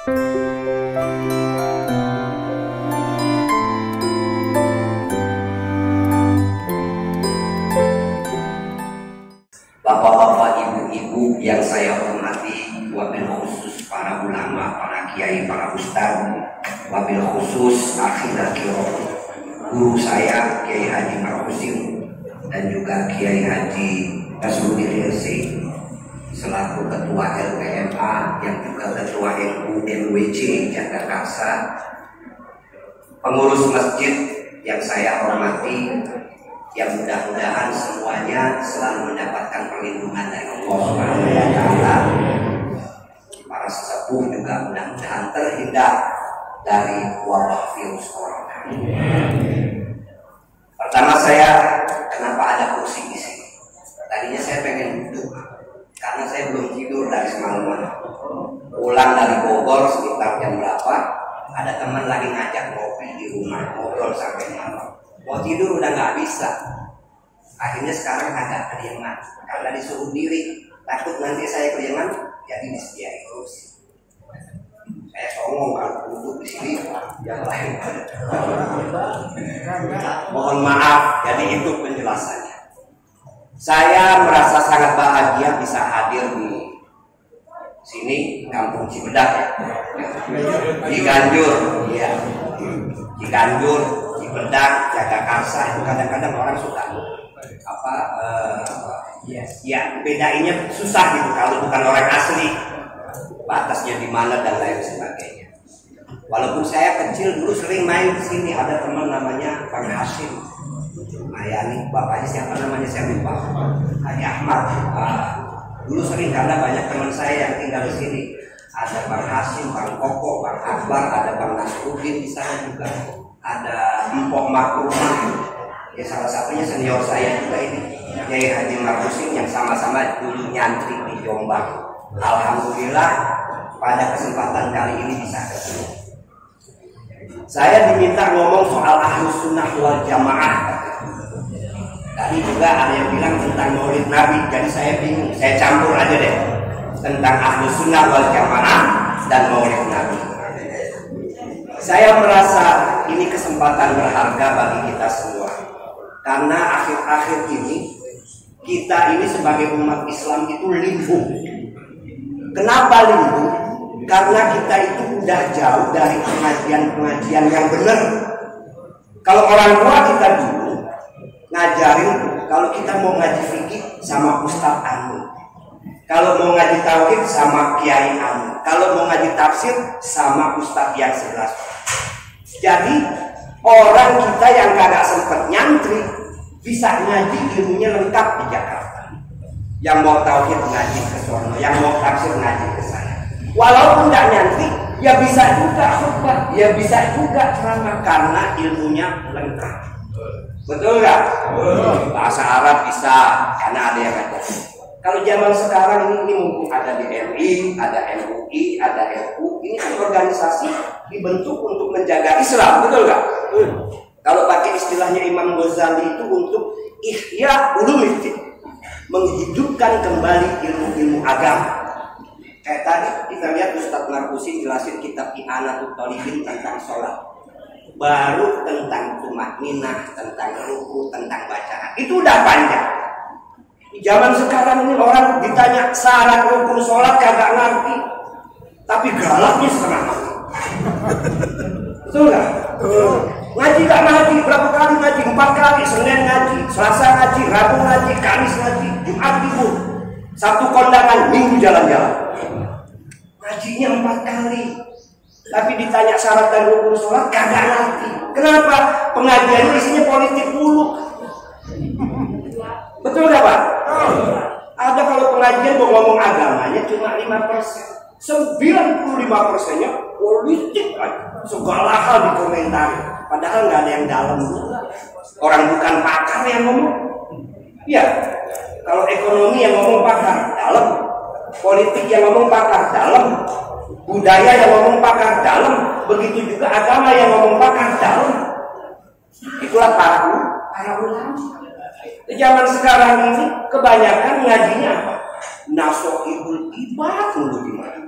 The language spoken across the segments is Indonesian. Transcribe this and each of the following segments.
Bapak-bapak, ibu-ibu yang saya hormati, wabil khusus para ulama, para kiai, para ustadz, wabil khusus akhir-akhir guru saya Kiai Haji Marhusin dan juga Kiai Haji Nasruddin LC selaku ketua LPMA yang juga ketua NU MWC Jakarta, pengurus masjid yang saya hormati, yang mudah-mudahan semuanya selalu mendapatkan perlindungan dari Allah Subhanahu wa Ta'ala. Para sesepuh juga mudah-mudahan terhindar dari wabah virus corona. Pertama, saya kenapa ada kursi di sini? Tadinya saya pengen duduk karena saya belum tidur dari semalaman. Pulang dari Bogor sekitar jam berapa? Ada teman lagi ngajak ngopi di rumah, ngobrol sampai malam. Mau tidur udah nggak bisa. Akhirnya sekarang agak keringan karena disuruh diri. Takut nanti saya keringan, jadi disediain kursi. Saya songong kalau duduk di sini, yang lain. Mohon maaf, jadi itu penjelasannya. Saya merasa sangat bahagia bisa hadir di sini, Kampung Cibedak ya. Di Ganjur, ya. Di Ganjur, Cibedak, Jagakarsa, itu kadang-kadang orang suka ya bedainnya susah gitu kalau bukan orang asli, batasnya di mana dan lain sebagainya. Walaupun saya kecil dulu sering main di sini, ada teman namanya Bang Hasim Mayani, bapaknya siapa namanya saya lupa, Haji Ahmad. Dulu sering karena banyak teman saya yang tinggal di sini. Ada Bang Hasim, Bang Koko, Bang Akbar, ada Bang Nasruddin di sana juga. Ada Empok Makrumah, ya salah satunya senior saya juga ini, Kiai Haji Marhusin yang sama-sama dulu nyantri di Jombang. Alhamdulillah pada kesempatan kali ini bisa ketemu. Saya diminta ngomong soal Ahlus Sunnah wal Jamaah. Tadi juga ada yang bilang tentang Maulid Nabi, jadi saya bingung, saya campur aja deh tentang Ahlus Sunnah wal Jamaah dan Maulid Nabi. Saya merasa ini kesempatan berharga bagi kita semua. Karena akhir-akhir ini kita ini sebagai umat Islam itu limbung. Kenapa limbung? Karena kita itu udah jauh dari pengajian-pengajian yang benar. Kalau orang tua kita dulu ngajarin, kalau kita mau ngaji fikih sama Ustadz Anu, kalau mau ngaji tauhid sama Kiai Anu, kalau mau ngaji tafsir sama Ustadz yang sebelas. Jadi orang kita yang kagak sempet nyantri bisa ngaji ilmunya lengkap di Jakarta. Yang mau tauhid ngaji ke sono, yang mau tafsir ngaji ke sana. Walaupun nggak nyantri, ya bisa juga khutbah, ya bisa juga ceramah karena ilmunya lengkap. Betul nggak? Bahasa Arab bisa karena ada yang ngajar. Kalau zaman sekarang ini mumpung ada di MI, ada MUI, ada FU, ini kan organisasi dibentuk untuk menjaga Islam, betul nggak? Kalau pakai istilahnya Imam Ghazali itu untuk ihya ulumuddin, menghidupkan kembali ilmu-ilmu agama. Kayak tadi kita lihat Ustadz Marhusin jelasin kitab I'anatul Thalibin tentang sholat, baru tentang tumakninah, tentang ruku, tentang bacaan. Itu udah panjang. Di zaman sekarang ini orang ditanya syarat rukun sholat kagak ngerti, tapi galaknya setengah mati. Betul nggak? Ngaji gak ngaji, berapa kali ngaji? 4 kali, Senin ngaji, Selasa ngaji, Rabu ngaji, Kamis ngaji, Jumat libur, Sabtu kondangan, Minggu jalan-jalan. Ngajinya 4 kali, tapi ditanya syarat dan rukun sholat kagak ngerti. Kenapa? Pengajian isinya politik mulu. Betul gak Pak? Ada kalau pengajian mau ngomong agamanya cuma 5%, 95%-nya politik aja. Segala hal dikomentari, padahal nggak ada yang dalam juga. Orang bukan pakar yang ngomong. Ya, kalau ekonomi yang ngomong pakar dalam, politik yang ngomong pakar dalam, budaya yang ngomong pakar dalam, begitu juga agama yang ngomong pakar dalam. Itulah para ulama. Di zaman sekarang ini kebanyakan ngajinya apa? Nasoibul ibad dulu gimana?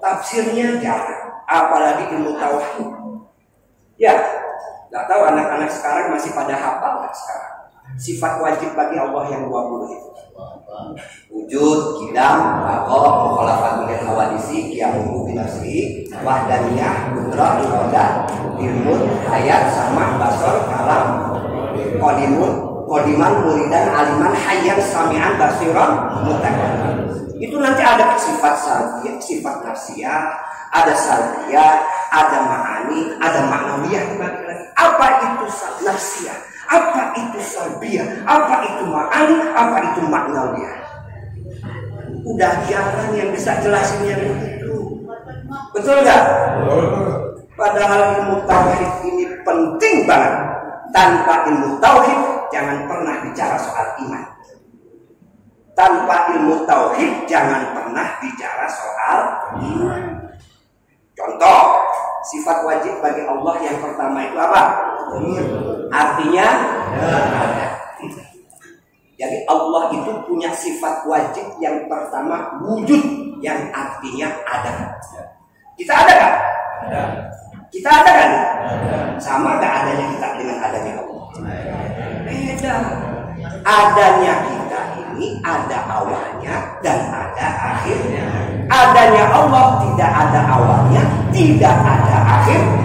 tafsirnya jarang, apalagi ilmu tauhid. Ya, nggak tahu anak-anak sekarang masih pada hafal nggak sekarang sifat wajib bagi Allah yang 20 itu. Wujud, qidam, baqo, mukhalafatul hawadisi, qiyamuhu binafsihi, wahdaniyah, qudrah, iradah, ilmun, hayat, sama, basar, kalam, qadiman, muridan, aliman, hayyan, sami'an, basiran, mutakallim. Itu nanti ada sifat salbiyah, sifat nafsiyah, ada salbiyah, ada ma'ani, ada ma'nawiyah dibagi lagi. Apa itu nafsiyah? Apa itu salbiyah? Apa itu ma'ani? Apa itu ma'nawiyah? Udah jarang yang bisa jelasin yang begitu. Betul nggak? Padahal ilmu tauhid ini penting banget. Tanpa ilmu tauhid jangan pernah bicara soal iman. Tanpa ilmu tauhid jangan pernah bicara soal iman. Contoh, sifat wajib bagi Allah yang pertama itu apa? Artinya ada. Jadi Allah itu punya sifat wajib yang pertama wujud, yang artinya ada. Kita ada kan? Kita ada kan? Sama gak adanya kita dengan adanya Allah? Beda. Adanya kita ini ada awalnya dan ada akhirnya. Adanya Allah tidak ada awalnya, tidak ada akhirnya.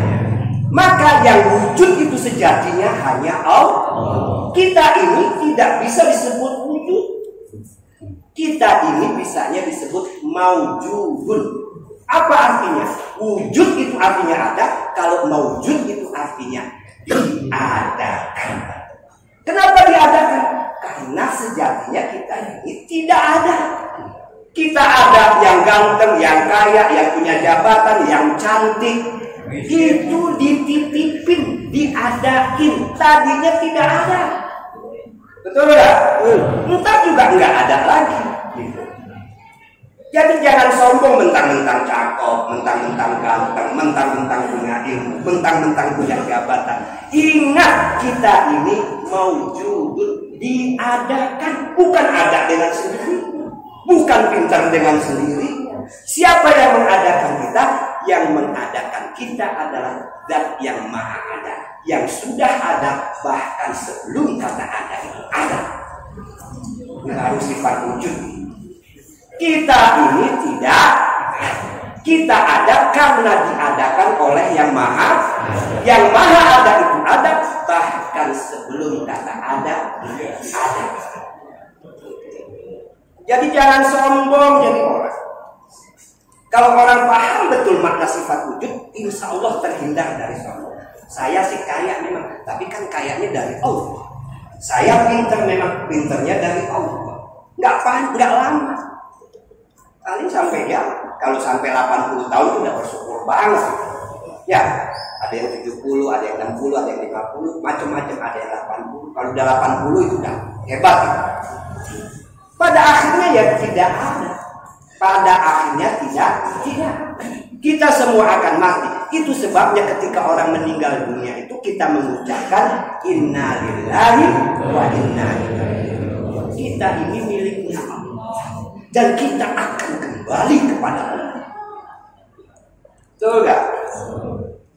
Maka yang wujud itu sejatinya hanya Allah. Kita ini tidak bisa disebut wujud. Kita ini bisanya disebut maujudun. Apa artinya? Wujud itu artinya ada. Kalau maujud itu artinya diadakan. Kenapa diadakan? Karena sejatinya kita ini tidak ada. Kita ada yang ganteng, yang kaya, yang punya jabatan, yang cantik. Itu dititipin, diadakin. Tadinya tidak ada. Betul nggak? Entah juga nggak ada lagi. Gitu. Jadi jangan sombong mentang-mentang cakep, mentang-mentang ganteng, mentang-mentang punya ilmu, mentang-mentang punya jabatan. Ingat kita ini maujudun, diadakan, bukan ada dengan sendiri, bukan pintar dengan sendiri. Siapa yang mengadakan kita? Yang mengadakan kita adalah Zat yang Maha Ada, yang sudah ada bahkan sebelum kata ada itu ada. Baru sifat wujud. Kita ini tidak, kita ada karena diadakan oleh yang Maha Ada itu ada bahkan sebelum kata ada. Jadi jangan sombong jadi orang. Kalau orang paham betul makna sifat wujud, insya Allah terhindar dari sombong. Saya sih kaya memang, tapi kan kayanya dari Allah. Saya pintar memang, pintarnya dari Allah. Nggak lama. Paling sampai ya, kalau sampai 80 tahun udah bersyukur banget. Ya, ada yang 70, ada yang 60, ada yang 50, macam-macam, ada yang 80. Kalau udah 80 itu udah hebat. Pada akhirnya ya tidak ada. Pada akhirnya tidak. Kita semua akan mati. Itu sebabnya ketika orang meninggal dunia itu kita mengucapkan innalillahi wa inna ilaihi raji'un. Kita ini miliknya Allah dan kita akan kembali kepada Allah. Betul nggak?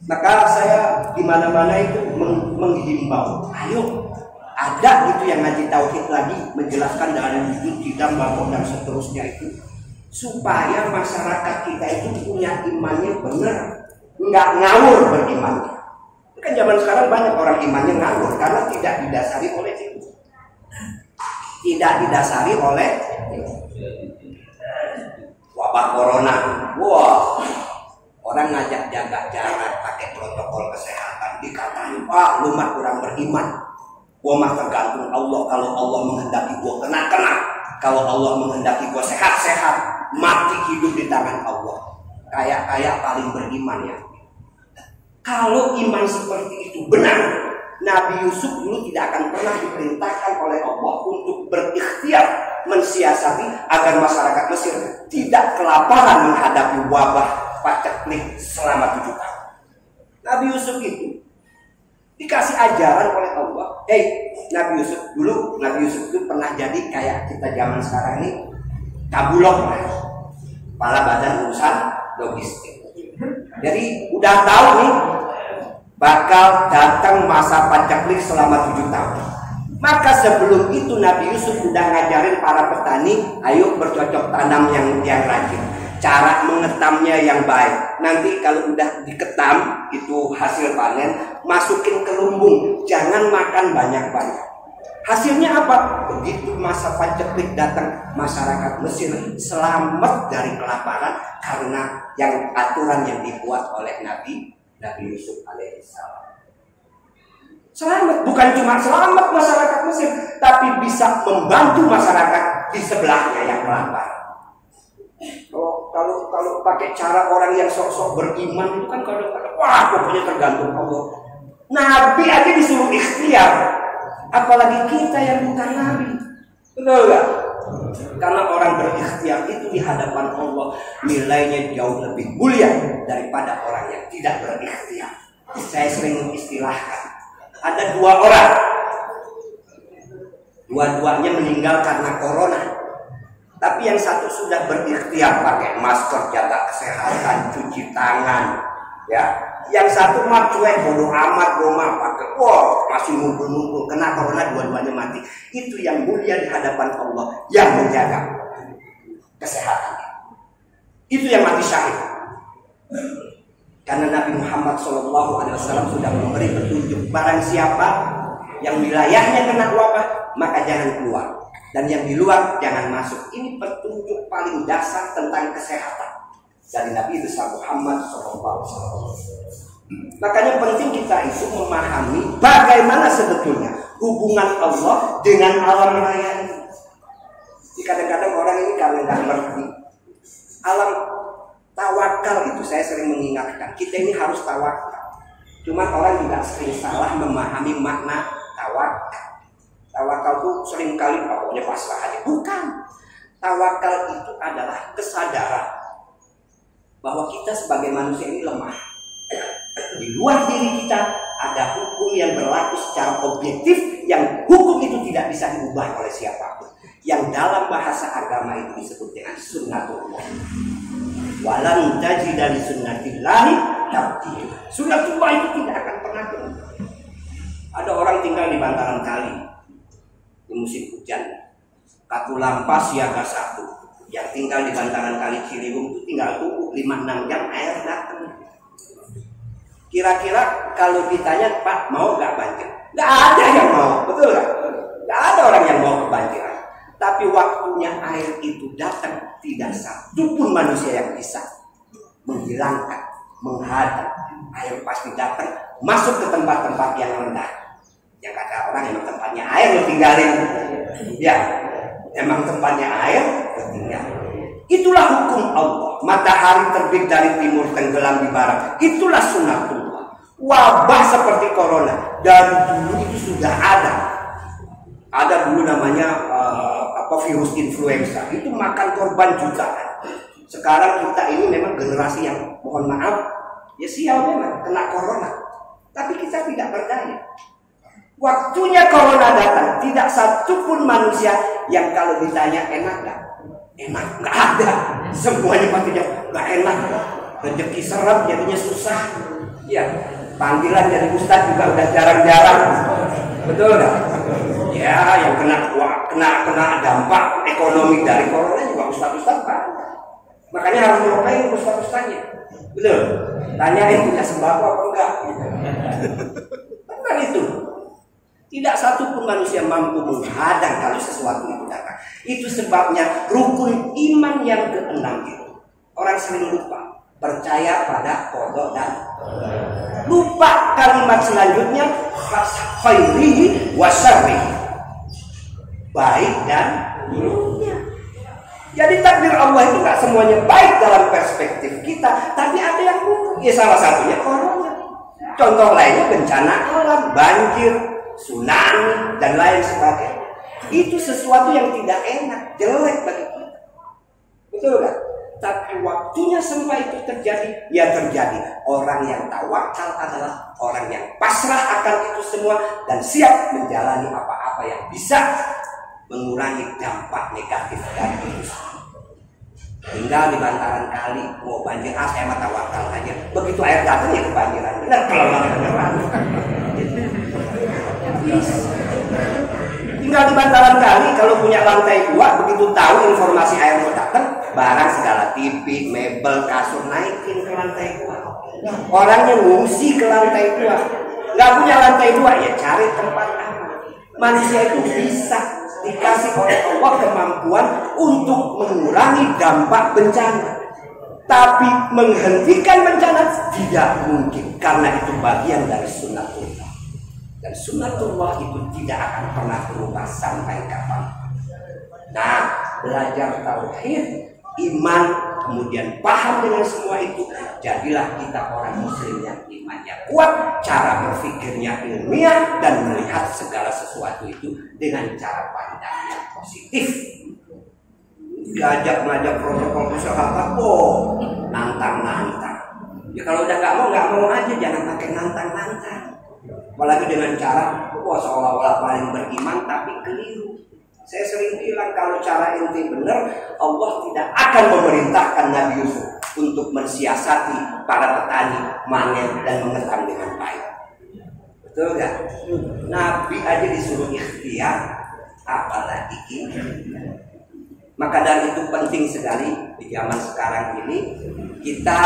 Maka saya di mana-mana itu menghimbau, ayo ada gitu yang ngaji tauhid lagi menjelaskan dari wujud, qidam, baqo dan seterusnya itu, supaya masyarakat kita itu punya imannya benar, nggak ngawur berimannya. Kan zaman sekarang banyak orang imannya ngawur karena tidak didasari oleh itu, tidak didasari oleh wabah corona. Wah, orang ngajak jaga jarak, pakai protokol kesehatan, dikatain, wah lu mah kurang beriman. Gua mah tergantung Allah, kalau Allah menghendaki gua kena. Kalau Allah menghendaki gua sehat, mati hidup di tangan Allah. Kaya paling beriman ya. Kalau iman seperti itu benar, Nabi Yusuf dulu tidak akan pernah diperintahkan oleh Allah untuk berikhtiar mensiasati agar masyarakat Mesir tidak kelaparan menghadapi wabah paceklik selama 7 tahun. Nabi Yusuf itu dikasih ajaran oleh Allah. Nabi Yusuf itu pernah jadi kayak kita zaman sekarang ini kabulok, kepala badan urusan logistik. Jadi udah tahu nih bakal datang masa paceklik selama 7 tahun. Maka sebelum itu Nabi Yusuf udah ngajarin para petani, ayo bercocok tanam yang rajin. Cara mengetamnya yang baik. Nanti kalau udah diketam itu hasil panen, masukin ke lumbung, jangan makan banyak-banyak. Hasilnya apa? Begitu masa paceklik datang, masyarakat Mesir selamat dari kelaparan karena yang aturan yang dibuat oleh Nabi Yusuf alaihissalam. Selamat, bukan cuma selamat masyarakat Mesir, tapi bisa membantu masyarakat di sebelahnya yang kelaparan. Kalau pakai cara orang yang sok-sok beriman itu kan kadang-kadang wah pokoknya tergantung Allah. Nabi aja disuruh ikhtiar, apalagi kita yang bukan Nabi. Betul gak? Karena orang berikhtiar itu di hadapan Allah nilainya jauh lebih mulia daripada orang yang tidak berikhtiar. Saya sering mengistilahkan ada 2 orang, dua-duanya meninggal karena corona. Tapi yang satu sudah berikhtiar pakai masker, jaga kesehatan, cuci tangan, ya. Yang satu mah cuek, bodoh amat, rumah pakai, masih ngumpul-ngumpul, kena corona dua-duanya mati. Itu yang mulia di hadapan Allah, yang menjaga kesehatan. Itu yang mati syahid. Karena Nabi Muhammad SAW sudah memberi petunjuk, barang siapa yang wilayahnya kena wabah, maka jangan keluar. Dan yang di luar jangan masuk. Ini petunjuk paling dasar tentang kesehatan dari Nabi besar Muhammad SAW. Makanya penting kita itu memahami bagaimana sebetulnya hubungan Allah dengan alam raya ini. Kadang-kadang orang ini karena nggak ngerti alam tawakal itu, saya sering mengingatkan kita ini harus tawakal. Cuman orang juga sering salah memahami makna tawakal. Tawakal itu seringkali pokoknya pasrah aja. Bukan. Tawakal itu adalah kesadaran bahwa kita sebagai manusia ini lemah. Di luar diri kita ada hukum yang berlaku secara objektif, yang hukum itu tidak bisa diubah oleh siapapun. Yang dalam bahasa agama itu disebut dengan sunnatullah. Walan tajida li sunnatillahi tabdila. Sunnatullah itu tidak akan pernah berubah. Ada orang tinggal di bantaran kali di musim hujan, Katulampa siaga 1. Yang tinggal di bantaran kali Ciliwung itu tinggal tunggu 5-6 jam air datang. Kira-kira kalau ditanya, Pak mau gak banjir? Gak ada yang mau, betul gak? Gak ada orang yang mau kebanjiran. Tapi waktunya air itu datang, tidak satu pun manusia yang bisa menghilangkan, menghadang. Air pasti datang, masuk ke tempat-tempat yang rendah. Yang kata orang emang tempatnya air lo tinggalin. Ya, emang tempatnya air lo tinggalin. Itulah hukum Allah. Matahari terbit dari timur, tenggelam di barat. Itulah sunnatullah. Wabah seperti corona dari dulu itu sudah ada. Ada dulu namanya virus influenza. Itu makan korban jutaan. Sekarang kita ini memang generasi yang mohon maaf, ya sial memang kena corona. Tapi kita tidak berdaya. Waktunya corona datang, tidak satu pun manusia yang kalau ditanya enak gak? Enak, nggak ada. Semuanya pasti jawab nggak enak. Rezeki serap jadinya susah. Ya, panggilan dari ustadz juga udah jarang-jarang. Betul nggak? Ya, yang kena dampak ekonomi dari corona juga ustadz banyak. Makanya harus ngapain ustadz-ustadznya. Betul? Tanyain punya sembako apa enggak? Benar itu. Tidak satu pun manusia mampu menghadang kalau sesuatu itu datang. Itu sebabnya rukun iman yang ke-6 itu. Orang sering lupa. Percaya pada qada dan lupa kalimat selanjutnya khairihi wa syarrihi. Baik dan buruknya. Jadi takdir Allah itu gak semuanya baik dalam perspektif kita, tapi ada yang buruk. Ya salah satunya corona. Contoh lainnya bencana alam, banjir, tsunami dan lain sebagainya. Itu sesuatu yang tidak enak, jelek bagi kita. Betul kan? Tapi waktunya sampai itu terjadi, ya terjadi. Orang yang tawakal adalah orang yang pasrah akan itu semua dan siap menjalani apa-apa yang bisa mengurangi dampak negatif dari itu. Tinggal di bantaran kali, mau banjir, saya mah tawakal aja. Begitu air datang ya kebanjiran, benar kalau beneran. Tinggal di bantaran kali, kalau punya lantai 2, begitu tahu informasi air mau datang, barang segala TV, mebel, kasur naikin ke lantai 2. Orangnya ngungsi ke lantai 2. Nggak punya lantai 2 ya cari tempat aman. Manusia itu bisa dikasih oleh Allah kemampuan untuk mengurangi dampak bencana. Tapi menghentikan bencana tidak mungkin, karena itu bagian dari sunnatullah. Dan sunnatullah itu tidak akan pernah berubah sampai kapan. Nah, belajar tauhid, iman, kemudian paham dengan semua itu, jadilah kita orang muslim yang imannya kuat, cara berpikirnya ilmiah, dan melihat segala sesuatu itu dengan cara pandang yang positif. Diajak ngajak protokol kesehatan, nantang-nantang. Ya kalau udah nggak mau aja, jangan pakai nantang-nantang. Apalagi dengan cara seolah-olah paling beriman tapi keliru. Saya sering bilang kalau cara inti benar, Allah tidak akan memerintahkan Nabi Yusuf untuk mensiasati para petani manen dan mengetam dengan baik. Betul nggak? Nabi aja disuruh ikhtiar, apalagi ini. Maka dari itu penting sekali di zaman sekarang ini kita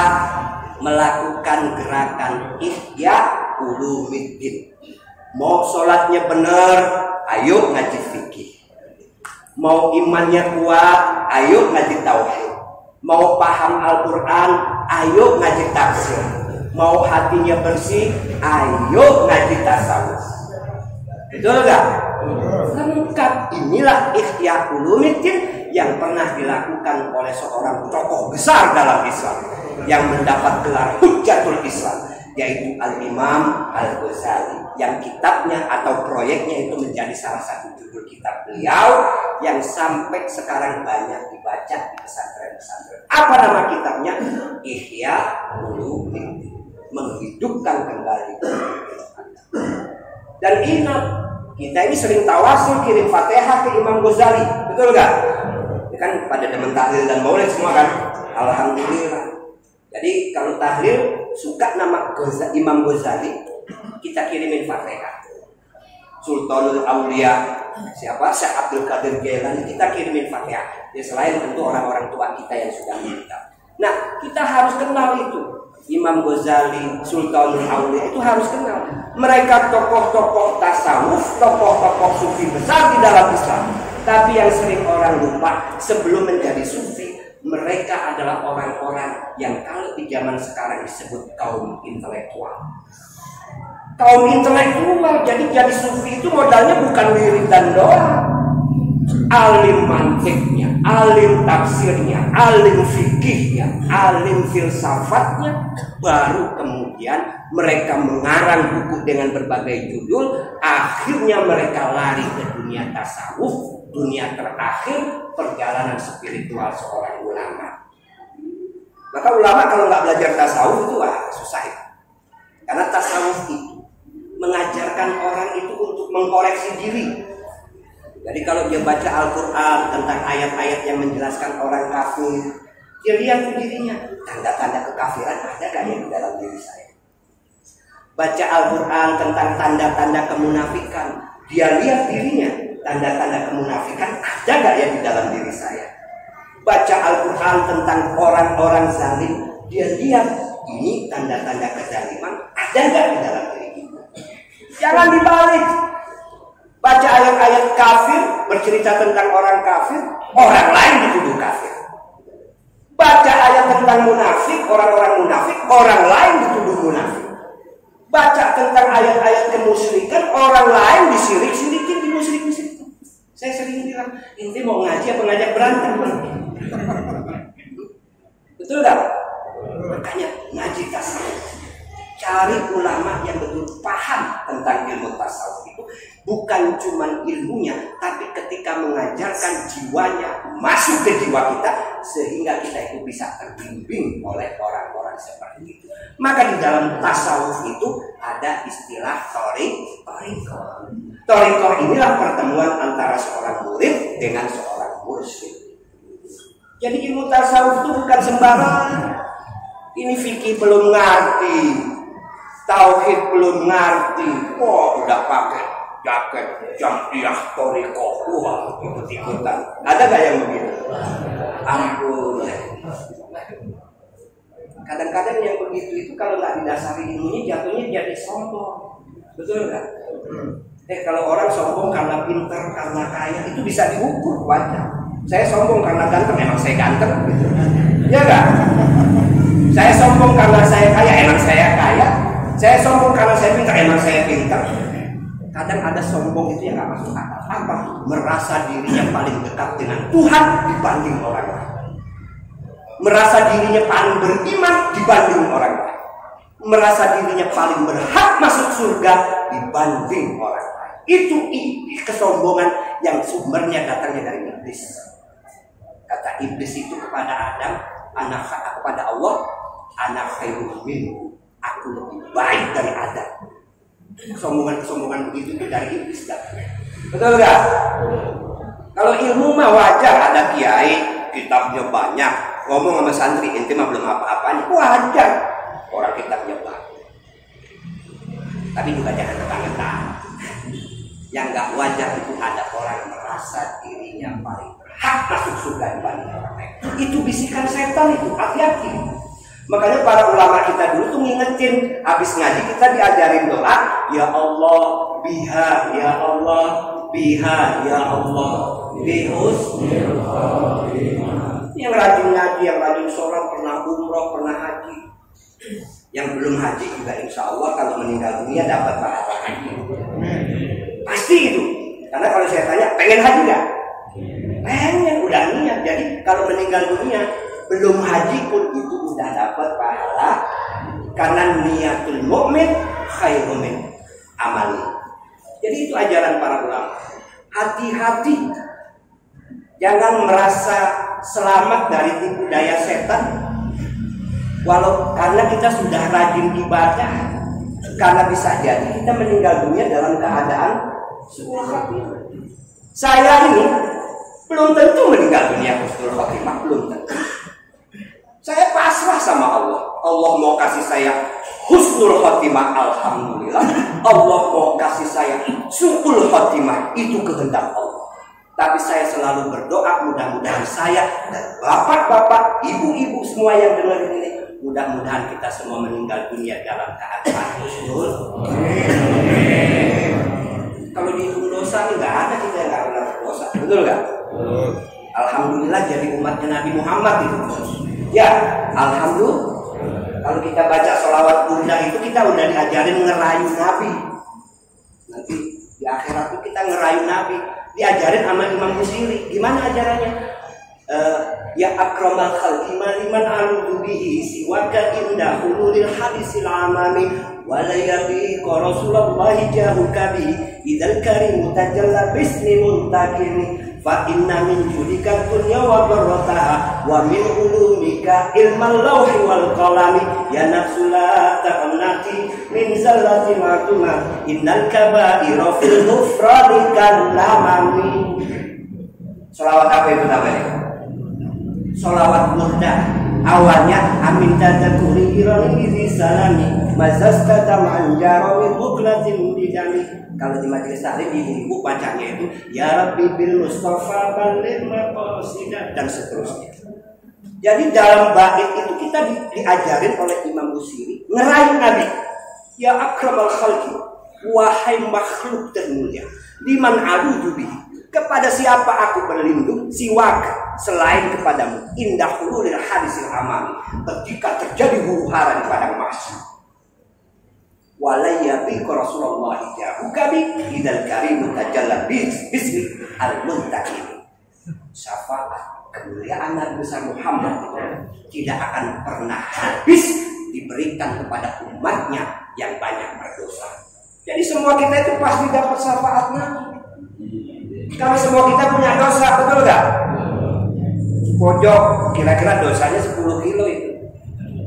melakukan gerakan ihya ulumiddin. Mau sholatnya benar, ayo ngaji fikih. Mau imannya kuat, ayo ngaji tauhid. Mau paham Al-Quran, ayo ngaji tafsir. Mau hatinya bersih, ayo ngaji tasawuf. Betul gak? Lengkap. Inilah ihya ulumiddin yang pernah dilakukan oleh seorang tokoh besar dalam Islam yang mendapat gelar Hujjatul Islam, yaitu Al-Imam Al-Ghazali, yang kitabnya atau proyeknya itu menjadi salah satu judul kitab beliau yang sampai sekarang banyak dibaca di pesantren-pesantren. Apa nama kitabnya? Ihya Ulumiddin, menghidupkan kembali. Dan ingat, kita ini sering tawasul kirim Fatihah ke Imam Ghazali, betul nggak? Ya kan pada demen tahlil dan maulid semua kan? Alhamdulillah. Jadi kalau tahlil suka nama Imam Ghazali, kita kirimin Fatihah. Sultanul Aulia, siapa? Syekh Abdul Qadir Jailani, kita kirimin Fatihah. Ya selain tentu orang-orang tua kita yang sudah meninggal. Nah, kita harus kenal itu. Imam Ghazali, Sultanul Aulia itu harus kenal. Mereka tokoh-tokoh tasawuf, tokoh-tokoh sufi besar di dalam Islam. Tapi yang sering orang lupa, sebelum menjadi sufi, mereka adalah orang-orang yang kalau di zaman sekarang disebut kaum intelektual. Kaum intelektual, jadi sufi itu modalnya bukan wiridan doang. Alim mantiknya, alim tafsirnya, alim fikihnya, alim filsafatnya. Baru kemudian mereka mengarang buku dengan berbagai judul. Akhirnya mereka lari ke dunia tasawuf, dunia terakhir perjalanan spiritual seorang ulama. Maka ulama kalau nggak belajar tasawuf itu susah ya. Karena tasawuf itu mengajarkan orang itu untuk mengkoreksi diri. Jadi kalau dia baca Al-Quran tentang ayat-ayat yang menjelaskan orang kafir, dia lihat dirinya, tanda-tanda kekafiran ada gak ya di dalam diri saya? Baca Al-Quran tentang tanda-tanda kemunafikan, dia lihat dirinya, tanda-tanda kemunafikan ada gak ya di dalam diri saya? Baca Al-Quran tentang orang-orang zalim, dia lihat ini tanda-tanda kezaliman ada gak di dalam diri kita? Jangan dibalik. Baca ayat-ayat kafir, bercerita tentang orang kafir, orang lain dituduh kafir. Baca ayat tentang munafik, orang-orang munafik, orang lain dituduh munafik. Baca tentang ayat-ayat kemusyrikan, orang lain disirik-sirikin, dimusyrik-musyrikin. Saya sering bilang, ini mau ngaji apa ngajak berantem? Betul gak? Makanya ngaji tasawuf. Cari ulama yang betul paham tentang ilmu tasawuf itu, bukan cuma ilmunya, tapi ketika mengajarkan jiwanya masuk ke jiwa kita, sehingga kita itu bisa terbimbing oleh orang-orang seperti itu. Maka di dalam tasawuf itu ada istilah thoriqah. Thoriqah inilah pertemuan antara seorang murid dengan seorang mursyid. Jadi ilmu tasawuf itu bukan sembarangan. Ini fikih belum ngerti, tauhid belum ngerti, udah pakai jaket jamiyah toriko, ikut-ikutan. Ada gak yang begitu? Ampun. Kadang-kadang yang begitu itu kalau nggak didasari ilmunya jatuhnya jadi sombong, betul nggak? Kalau orang sombong karena pinter, karena kaya, itu bisa diukur wajar. Saya sombong karena ganteng, emang saya ganteng, gitu. Ya nggak? Saya sombong karena saya kaya, emang saya kaya. Saya sombong karena saya pintar, emang saya pintar. Kadang ada sombong itu yang nggak masuk akal. Apa? Merasa dirinya paling dekat dengan Tuhan dibanding orang lain. Merasa dirinya paling beriman dibanding orang lain. Merasa dirinya paling berhak masuk surga dibanding orang lain. Itu kesombongan yang sumbernya datangnya dari iblis. Kata iblis itu kepada Adam, kepada Allah, anak khairun minhu, aku lebih baik dari Adam. Kesombongan begitu itu dari iblis datangnya. Betul nggak? Kalau ilmu mah wajar, ada kiai, kitabnya banyak, ngomong sama santri, ente mah belum apa-apanya, wajar. Orang kitabnya banyak. Tapi juga jangan ketang-ketang. Yang nggak wajar itu ada orang merasa dirinya paling berhak masuk surga dibanding orang lain. Itu bisikan setan itu, hati-hati. Makanya para ulama kita dulu tuh ngingetin, habis ngaji kita diajarin doa, ya Allah, biha, ya Allah, biha, ya Allah, bihusnil khatimah. Yang rajin ngaji, yang rajin sholat, pernah umroh, pernah haji. Yang belum haji juga insya Allah kalau meninggal dunia dapat pahala haji. Pasti itu. Karena kalau saya tanya, pengen haji nggak? Pengen, udah niat. Jadi kalau meninggal dunia belum haji pun itu udah dapat pahala. Karena niatul mukmin khairun min amali. Jadi itu ajaran para ulama. Hati-hati, jangan merasa selamat dari tipu daya setan. Karena kita sudah rajin ibadah, karena bisa jadi kita meninggal dunia dalam keadaan husnul khotimah. Saya ini belum tentu meninggal dunia husnul khotimah, belum tentu. Saya pasrah sama Allah. Allah mau kasih saya husnul khotimah, alhamdulillah. Allah mau kasih saya su'ul khotimah, itu kehendak Allah. Tapi saya selalu berdoa, mudah-mudahan saya dan bapak-bapak, ibu-ibu semua yang dengar ini, mudah-mudahan kita semua meninggal dunia dalam keadaan husnul. Kalau dihitung dosa nggak ada kita yang nggak pernah berdosa, betul nggak? Alhamdulillah jadi umatnya Nabi Muhammad itu. Ya, alhamdulillah. Kalau kita baca sholawat burdah itu kita udah diajarin ngerayu Nabi. Nanti di akhirat itu kita ngerayu Nabi. Diajarin sama Imam Busiri. Gimana ajarannya? Ya akramal khalqi liman aludu bihi siwaka inda hululil hadisil amami walayabi ka rasulullahi jahuka bi idal karim tajalla bismi muntakimi fa inna min judika dunya wa barrataha wa min ulumika ilmal lawhi wal qalami ya nafsu la taqnati min zallati matuma innal kaba'ira fil ghufrani kallamami. Selawat apa itu namanya? Sholawat burdah. Awalnya amin tadakuri ironi bizi salami mazastata manjarawi muklatin bidami. Kalau di majelis taklim ibu-ibu bacanya itu ya Rabbi bil Mustafa baligh maqasidah dan seterusnya. Jadi dalam bait itu kita diajarin oleh Imam Busiri ngerayu Nabi. Ya akramal khalqi, wahai makhluk termulia, liman aludu bihi, kepada siapa aku berlindung, siwak selain kepadamu, indah hululil hadisil amami, ketika terjadi huru-hara di padang mahsyar. Walayyabi ka Rasulullah jahuka bi idal karim tajalla bismi al-muntaqim. Syafaat kemuliaan Nabi besar Muhammad itu tidak akan pernah habis diberikan kepada umatnya yang banyak berdosa. Jadi semua kita itu pasti dapat syafaat Nabi. Kalau semua kita punya dosa, betul gak? Pojok kira-kira dosanya 10 kilo itu.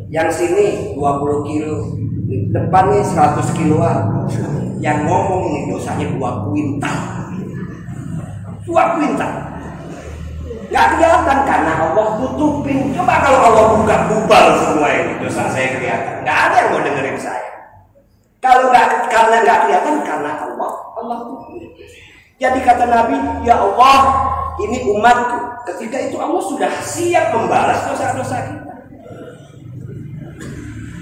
Yang sini 20 kilo. Depan nih 100 kiloan. Yang ngomong ini dosanya 2 kuintal. 2 kuintal. Nggak kelihatan karena Allah tutupin. Coba kalau Allah buka bubal semua ini, dosa saya kelihatan. Nggak ada yang mau dengerin saya. Kalau karena nggak kelihatan karena Allah tutup. Jadi kata Nabi, ya Allah, ini umatku. Ketika itu Allah sudah siap membalas dosa-dosa kita.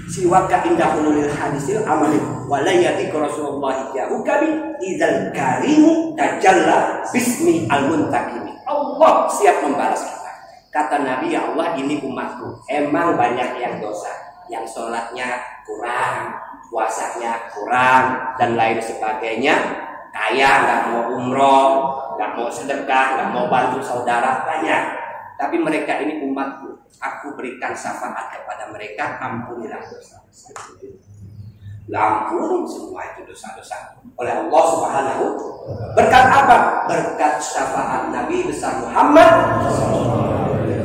Siwaka indah ulul hadisil amalin walayati Rasulullah jahu kami idzal karimu tajalla bismi al-muntakimi. Allah siap membalas kita. Kata Nabi, ya Allah, ini umatku. Emang banyak yang dosa, yang sholatnya kurang, puasanya kurang, dan lain sebagainya. Kaya, nggak mau umroh, nggak mau sedekah, nggak mau bantu saudara, banyak. Tapi mereka ini umatku. Aku berikan syafaat kepada mereka, ampunilah dosa-dosa. Ampun semua itu dosa-dosa oleh Allah Subhanahu. Berkat apa? Berkat syafaat Nabi besar Muhammad.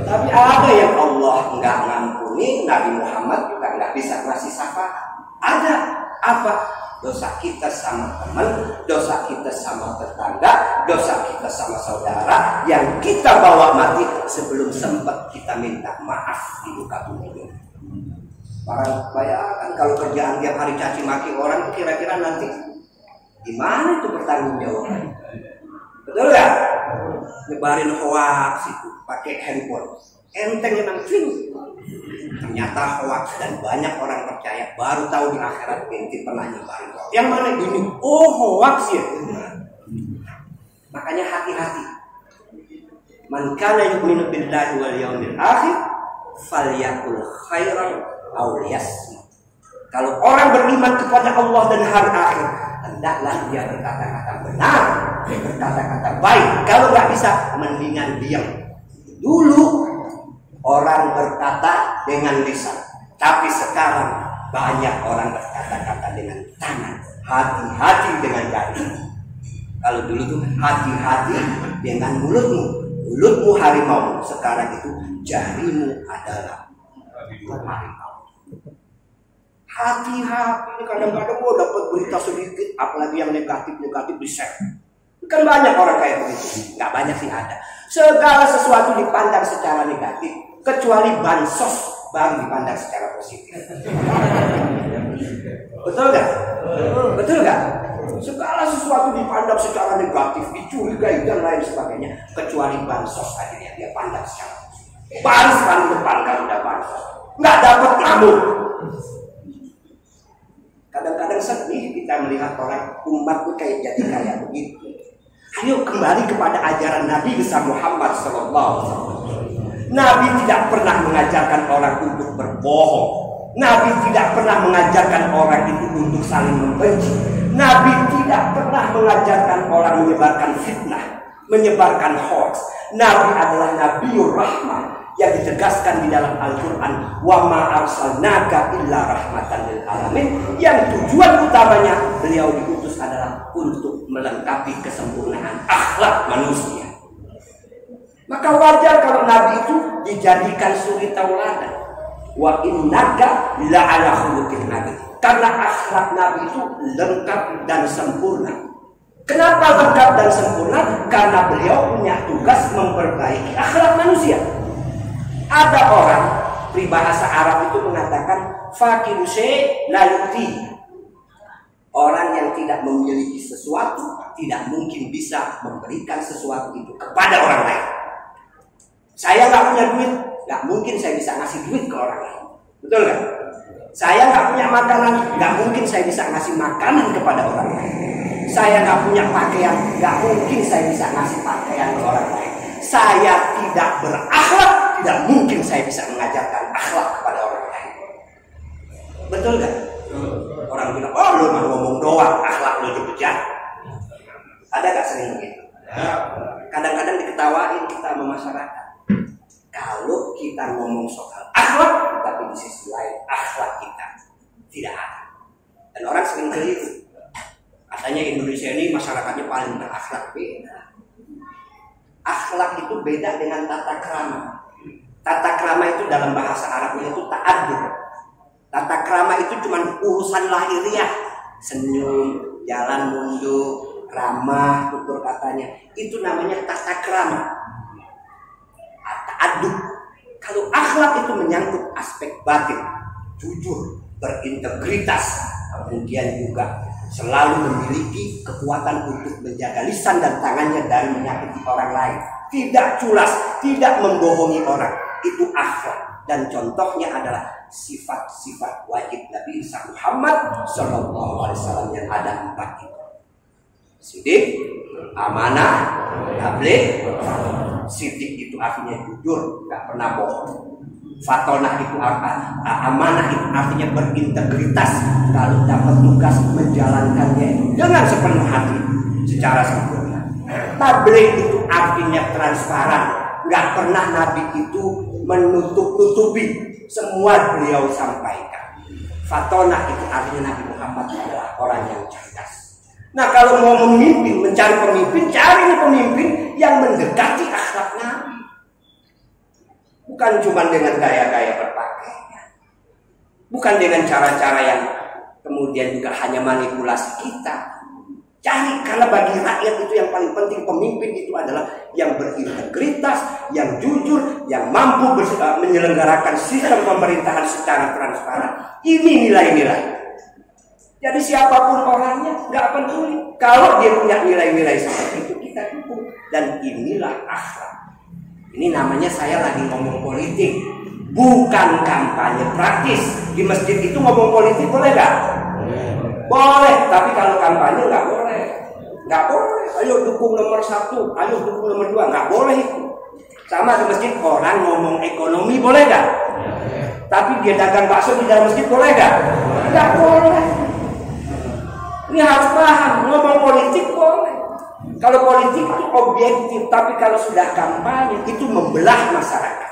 Tapi ada yang Allah nggak ngampuni, Nabi Muhammad juga nggak bisa ngasih syafaat. Ada apa? Dosa kita sama teman, dosa kita sama tetangga, dosa kita sama saudara yang kita bawa mati sebelum sempat kita minta maaf di muka bumi. Para bayangkan kalau kerjaan tiap hari caci maki orang, kira-kira nanti gimana itu bertanggung jawab? Betul nggak? Nyebarin hoax itu pakai handphone, enteng emang film. Ternyata hoax dan banyak orang percaya, baru tahu di akhirat binti pernah nyebarin hoax. Yang mana gini? Oh, hoax ya. Makanya hati-hati. Man kana yu'minu billahi wal yawmil akhir falyakul khairan aw liyasmut. Kalau orang beriman kepada Allah dan hari akhir, hendaklah dia berkata-kata benar, berkata-kata baik. Kalau nggak bisa, mendingan diam. Dulu orang berkata dengan lisan, tapi sekarang banyak orang berkata-kata dengan tangan. Hati-hati dengan jari. Kalau dulu tuh hati-hati dengan mulutmu. Mulutmu harimau. Sekarang itu jarimu adalah harimau. Hati-hati. Kadang-kadang gua dapat berita sedikit, apalagi yang negatif-negatif di share. Kan banyak orang kayak begitu. Nggak banyak sih, ada. Segala sesuatu dipandang secara negatif, kecuali bansos baru dipandang secara positif. Betul nggak? Betul nggak? Segala sesuatu dipandang secara negatif, dicurigai dan lain sebagainya, kecuali bansos akhirnya dia pandang secara positif. Baru sekali depan kalau udah bansos, nggak dapat kamu. Kadang-kadang sedih kita melihat orang umat tuh kayak begitu. Ayo kembali kepada ajaran Nabi besar Muhammad SAW. Nabi tidak pernah mengajarkan orang untuk berbohong. Nabi tidak pernah mengajarkan orang itu untuk saling membenci. Nabi tidak pernah mengajarkan orang menyebarkan fitnah, menyebarkan hoax. Nabi adalah Nabiur Rahmah yang ditegaskan di dalam Al-Quran, wa ma arsalnaka illa rahmatan lil alamin, yang tujuan utamanya beliau diutus adalah untuk melengkapi kesempurnaan akhlak manusia. Maka wajar kalau Nabi itu dijadikan suri tauladan. Wa innaka la'ala khuluqin nabi. Karena akhlak Nabi itu lengkap dan sempurna. Kenapa lengkap dan sempurna? Karena beliau punya tugas memperbaiki akhlak manusia. Ada orang peribahasa Arab itu mengatakan faqiru syai' la yu'ti. Orang yang tidak memiliki sesuatu tidak mungkin bisa memberikan sesuatu itu kepada orang lain. Saya nggak punya duit, nggak mungkin saya bisa ngasih duit ke orang lain. Betul nggak? Saya nggak punya makanan, nggak mungkin saya bisa ngasih makanan kepada orang lain. Saya nggak punya pakaian, nggak mungkin saya bisa ngasih pakaian ke orang lain. Saya tidak berakhlak, tidak mungkin saya bisa mengajarkan akhlak kepada orang lain. Betul nggak? Orang bilang, oh lu mah ngomong doang, akhlak lu bejat. Ada nggak sering begitu? Kadang-kadang diketawain kita sama masyarakat. Kalau kita ngomong soal akhlak, tapi di sisi lain akhlak kita tidak ada. Dan orang sering keliru. Katanya Indonesia ini masyarakatnya paling berakhlak. Beda. Akhlak itu beda dengan tata krama. Tata krama itu dalam bahasa Arabnya itu ta'addub. Tata krama itu cuma urusan lahiriah, senyum, jalan mundur, ramah, tutur katanya. Itu namanya tata krama. aduk. Kalau akhlak itu menyangkut aspek batin, jujur, berintegritas, kemudian juga selalu memiliki kekuatan untuk menjaga lisan dan tangannya dari menyakiti orang lain, tidak culas, tidak membohongi orang. Itu akhlak, dan contohnya adalah sifat-sifat wajib Nabi Muhammad SAW yang ada 4 itu: sidik, amanah, tabligh. Sidik itu artinya jujur, nggak pernah bohong. Fatonah itu apa? Amanah itu artinya berintegritas, kalau dapat tugas menjalankannya dengan sepenuh hati, secara sempurna. Tabligh itu artinya transparan, nggak pernah Nabi itu menutup-tutupi, semua beliau sampaikan. Fatonah itu artinya Nabi Muhammad adalah orang yang cerdas. Nah, kalau mau memimpin, mencari pemimpin, cari pemimpin yang mendekati akhlak Nabi. Bukan cuma dengan gaya-gaya berpakaian, bukan dengan cara-cara yang kemudian juga hanya manipulasi kita. Cari, karena bagi rakyat itu yang paling penting, pemimpin itu adalah yang berintegritas, yang jujur, yang mampu menyelenggarakan sistem pemerintahan secara transparan. Ini nilai-nilai. Jadi siapapun orangnya nggak peduli, kalau dia punya nilai-nilai seperti itu kita dukung. Dan inilah akhlak. Ini namanya saya lagi ngomong politik, bukan kampanye praktis. Di masjid itu ngomong politik boleh nggak? Boleh, tapi kalau kampanye nggak boleh. Nggak boleh. Ayo dukung nomor 1, ayo dukung nomor 2, nggak boleh itu. Sama di masjid orang ngomong ekonomi boleh nggak? Tapi dia dagang bakso di dalam masjid boleh nggak? Nggak boleh. Ini harus paham, ngomong politik boleh. Kalau politik itu objektif, tapi kalau sudah kampanye itu membelah masyarakat.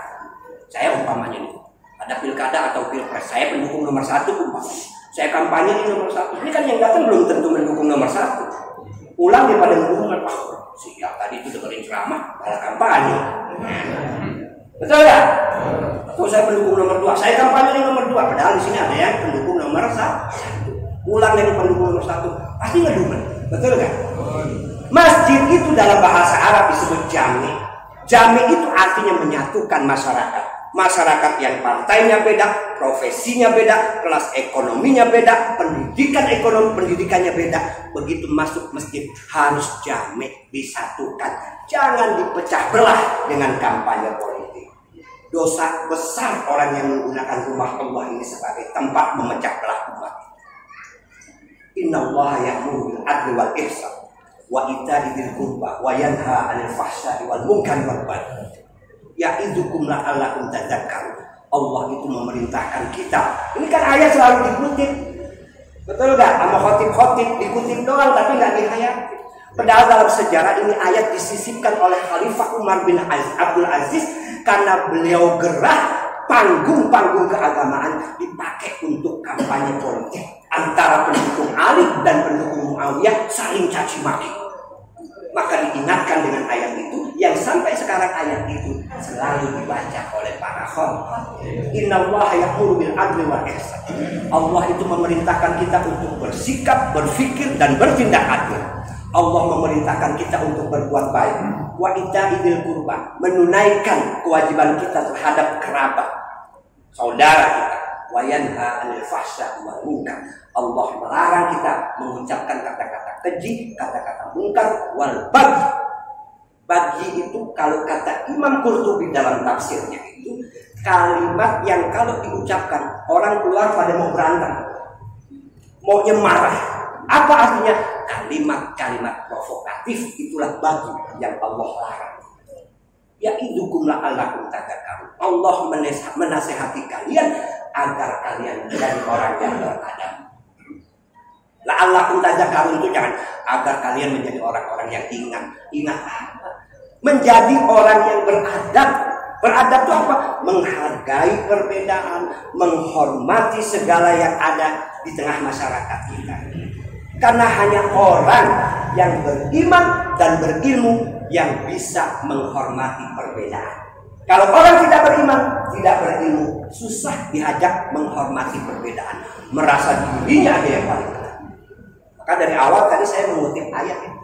Saya umpamanya nih, ada pilkada atau pilpres, saya pendukung nomor 1 umpamanya. Saya kampanye di nomor 1. Ini kan yang datang belum tentu mendukung nomor 1. Pulang daripada mendukung nomor 1. Siap tadi itu dengerin ceramah, malah kampanye. Betul nggak? Atau saya pendukung nomor 2, saya kampanye di nomor 2. Padahal di sini ada yang pendukung nomor 1. Pulang dari pendukung nomor 1, pasti ngedumel. Betul nggak? Masjid itu dalam bahasa Arab disebut jami. Jami itu artinya menyatukan masyarakat. Masyarakat yang partainya beda, profesinya beda, kelas ekonominya beda, pendidikannya beda. Begitu masuk masjid harus jami, disatukan. Jangan dipecah belah dengan kampanye politik. Dosa besar orang yang menggunakan rumah Allah ini sebagai tempat memecah belah umat. Innallaha ya'muru bil 'adli wal ihsan wa ita'i dzil qurba wa yanha 'anil fahsya'i wal munkari wal baghi ya'idukum la'allakum tadhakkarun. Allah itu memerintahkan kita. Ini kan ayat selalu dikutip. Betul enggak? Sama khotib-khotib dikutip doang tapi enggak dihayati. Padahal dalam sejarah ini ayat disisipkan oleh Khalifah Umar bin Abdul Aziz karena beliau gerah panggung-panggung keagamaan dipakai untuk kampanye politik antara pendukung Ali dan pendukung Muawiyah saling caci maki. Maka diingatkan dengan ayat itu yang sampai sekarang ayat itu selalu dibaca oleh para khalifah. Innallaha ya'muru bil 'adli wal ihsan. Allah itu memerintahkan kita untuk bersikap, berfikir dan bertindak adil. Allah memerintahkan kita untuk berbuat baik. Wa ita'i dzil qurba, menunaikan kewajiban kita terhadap kerabat, saudara kita. Wa yanha 'anil fahsya'i wal munkar. Allah melarang kita mengucapkan kata-kata keji, kata-kata munkar, wal baghi. Baghi itu kalau kata Imam Qurtubi dalam tafsirnya itu kalimat yang kalau diucapkan orang keluar pada mau berantem, maunya marah. Apa artinya? Kalimat-kalimat provokatif, itulah baghi yang Allah larang. Ya'idukum la'allakum tadhakkarun. Allah menasihati kalian agar kalian menjadi orang yang beradab. La'allakum tadhakkarun itu jangan agar kalian menjadi orang-orang yang ingat. Ingat apa? Menjadi orang yang beradab. Beradab itu apa? Menghargai perbedaan, menghormati segala yang ada di tengah masyarakat kita. Karena hanya orang yang beriman dan berilmu yang bisa menghormati perbedaan. Kalau orang tidak beriman, tidak berilmu, susah diajak menghormati perbedaan. Merasa dirinya ada yang paling benar. Maka dari awal tadi saya mengutip ayat ini.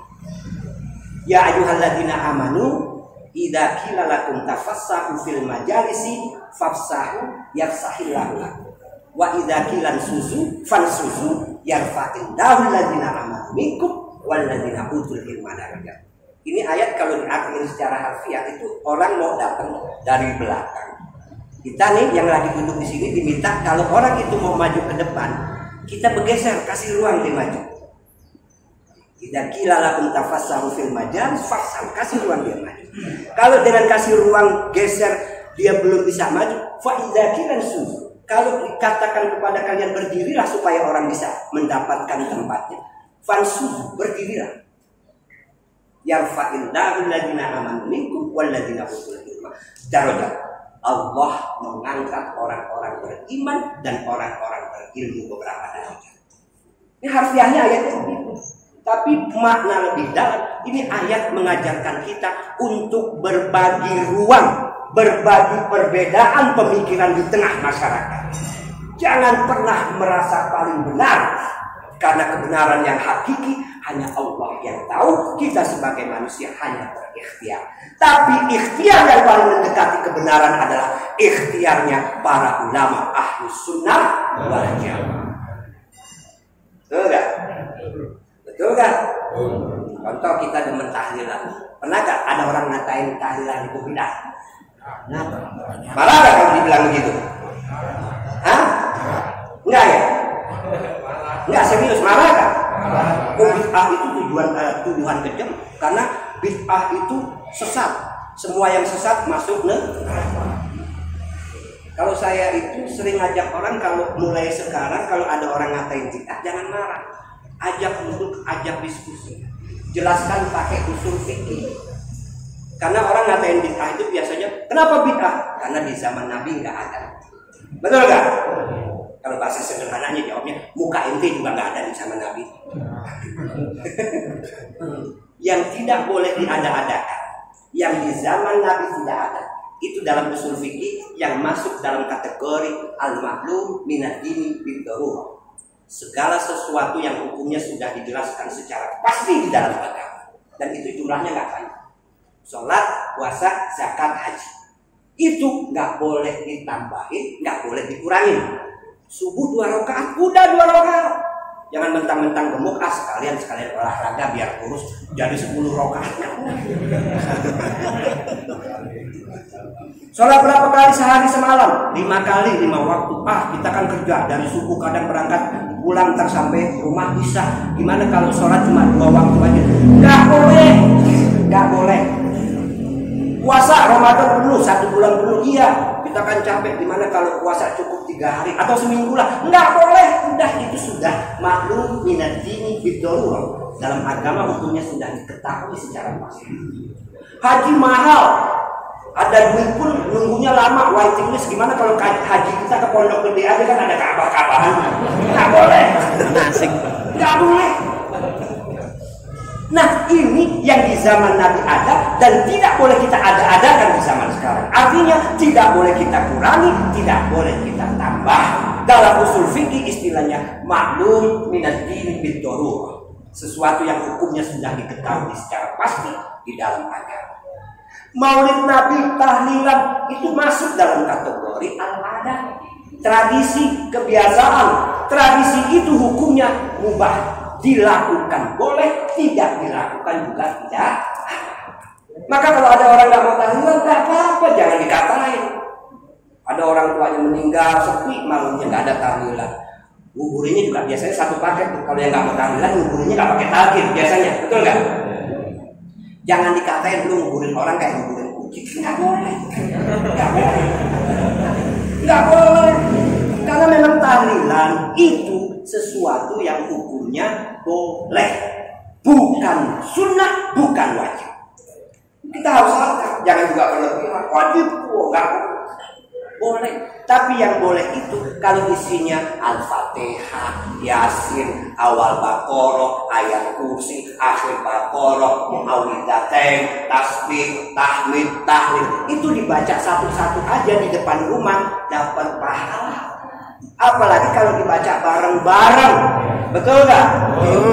Ya ayyuhalladzina amanu Idza qila lakum tafassahu fil majalisi fafsahu yafsahillahu lakum. Wa idza qila suzu fansuzu yarfa'illahu alladziina amanu minkum walladziina utul ilma darajat. Ini ayat kalau diartikan secara harfiah itu orang mau datang dari belakang. Kita nih yang lagi duduk di sini diminta kalau orang itu mau maju ke depan, kita bergeser, kasih ruang dia maju. Idza qila lakum tafassahu fil majalis fafsahu, kasih ruang dia maju. Kalau dengan kasih ruang geser dia belum bisa maju, fa idza qila suzu. Kalau dikatakan kepada kalian berdirilah supaya orang bisa mendapatkan tempatnya, fansuzu, berdirilah. Yarfa'illahu alladziina amanu minkum walladziina utul ilma darajat. Allah mengangkat orang-orang beriman dan orang-orang berilmu beberapa derajat. Ini harfiahnya ayatnya begitu. Tapi makna lebih dalam, ini ayat mengajarkan kita untuk berbagi ruang, berbagi perbedaan pemikiran di tengah masyarakat. Jangan pernah merasa paling benar, karena kebenaran yang hakiki hanya Allah yang tahu. Kita sebagai manusia hanya berikhtiar. Tapi ikhtiar yang paling mendekati kebenaran adalah ikhtiarnya para ulama ahlus sunnah wal jamaah. Betul gak? Betul kan? Contoh kita demen tahlilan. Pernah gak ada orang ngatain tahlilan itu bidah? Nah, marah gak kalau dibilang begitu? Hah? Enggak ya? Enggak serius, marah gak? Bid'ah itu tuduhan kejam, karena bid'ah itu sesat. Semua yang sesat masuk neraka. Kalau saya itu sering ngajak orang, kalau mulai sekarang kalau ada orang ngatain bid'ah jangan marah. Ajak duduk, ajak diskusi, jelaskan pakai usul fikih. Karena orang ngatain bid'ah itu biasanya, kenapa bid'ah? Karena di zaman Nabi nggak ada. Betul nggak? Kalau bahasa sederhananya jawabnya, muka ente juga nggak ada di zaman Nabi. Yang tidak boleh diada-adakan, yang di zaman Nabi tidak ada, itu dalam usul fikih yang masuk dalam kategori al-ma'lum minad dini bid-darurah. Segala sesuatu yang hukumnya sudah dijelaskan secara pasti di dalam agama, dan itu jumlahnya nggak banyak. Sholat, puasa, zakat, haji, itu nggak boleh ditambahin, nggak boleh dikurangin. Subuh 2 rakaat, udah 2 rakaat. Jangan mentang-mentang gemuk, sekalian olahraga biar kurus, jadi 10 rakaat. Sholat berapa kali sehari semalam? 5 kali, 5 waktu. Kita kan kerja dari subuh kadang berangkat, pulang sampai rumah bisa. Gimana kalau sholat cuma 2 waktu aja? Nggak boleh, nggak boleh. Puasa Ramadan penuh 1 bulan penuh, iya. Kita kan capek. Gimana kalau puasa cukup 3 hari atau seminggu lah? Nggak boleh. Udah, itu sudah maklum minad dini bid-darurah. Dalam agama hukumnya sudah diketahui secara pasti. Haji mahal, ada duit pun nunggunya lama, waiting list. Gimana kalau haji kita ke Pondok Gede aja kan ada Ka'bah-Ka'bahan? Nggak boleh. Asik. Nggak boleh. Nah, ini yang di zaman Nabi ada dan tidak boleh kita ada-adakan di zaman sekarang. Artinya tidak boleh kita kurangi, tidak boleh kita tambah. Dalam usul fikih istilahnya maklum minad din bid-darurah. Sesuatu yang hukumnya sudah diketahui secara pasti di dalam agama. Maulid Nabi, tahlilan itu masuk dalam kategori al-adat, tradisi, kebiasaan. Tradisi itu hukumnya mubah. Dilakukan boleh, tidak dilakukan juga tidak. Maka kalau ada orang nggak mau tahlilan, nggak apa-apa, jangan dikatain. Ada orang tuanya meninggal, sepi, malamnya nggak ada tahlilan. Nguburinya juga biasanya 1 paket. Kalau yang nggak mau tahlilan, nguburinya nggak pakai takbir biasanya, betul nggak? Jangan dikatain lu nguburin orang kayak nguburin kucing. Nggak boleh, nggak boleh, nggak boleh. Karena memang tahlilan itu sesuatu yang hukumnya boleh, bukan sunnah, bukan wajib. Kita harus sadar, jangan juga berlebihan. Wajib, enggak boleh. Tapi yang boleh itu kalau isinya Al-Fatihah, Yasin, awal Baqarah, ayat kursi, akhir Baqarah, muawwidzatain, tasbih, tahmid, tahlil, itu dibaca satu-satu aja di depan rumah, dapat pahala. Apalagi kalau dibaca bareng-bareng, betul nggak?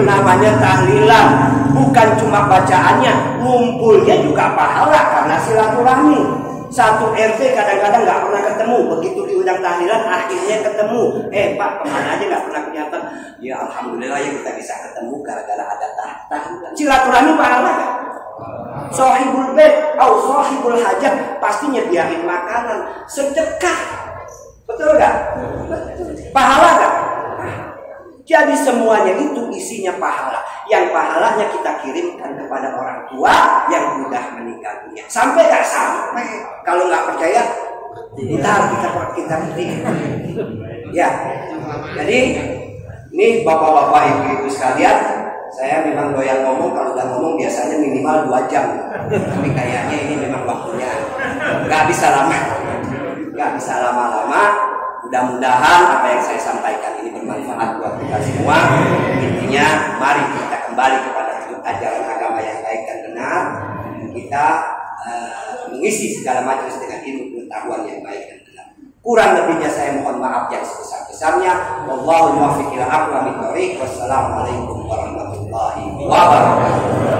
Namanya tahlilan. bukan cuma bacaannya, ngumpulnya juga pahala karena silaturahmi. Satu RT kadang-kadang nggak pernah ketemu, begitu diundang tahlilan akhirnya ketemu. Pak, kemana aja nggak pernah kelihatan? Ya alhamdulillah ya kita bisa ketemu gara-gara ada tahlilan. Silaturahmi pahala kan? Sohibul bait atau sohibul hajat pasti nyediain makanan, sedekah, betul nggak? Pahala kan? Jadi semuanya itu isinya pahala. Yang pahalanya kita kirimkan kepada orang tua yang sudah meninggal dunia. Sampai nggak sampai? Kalau nggak percaya, kita buktikan. Ya. Jadi ini bapak-bapak, ibu-ibu sekalian, saya memang doyan ngomong. Kalau udah ngomong biasanya minimal 2 jam. Tapi kayaknya ini memang waktunya nggak bisa lama-lama. Mudah-mudahan apa yang saya sampaikan ini bermanfaat buat kita semua. Intinya, mari kita kembali kepada ajaran agama yang baik dan benar. Kita mengisi segala majelis dengan ilmu pengetahuan yang baik dan benar. Kurang lebihnya saya mohon maaf yang sebesar-besarnya. Wallahu muwaffiq ila aqwamit thoriq. Wassalamualaikum warahmatullahi wabarakatuh.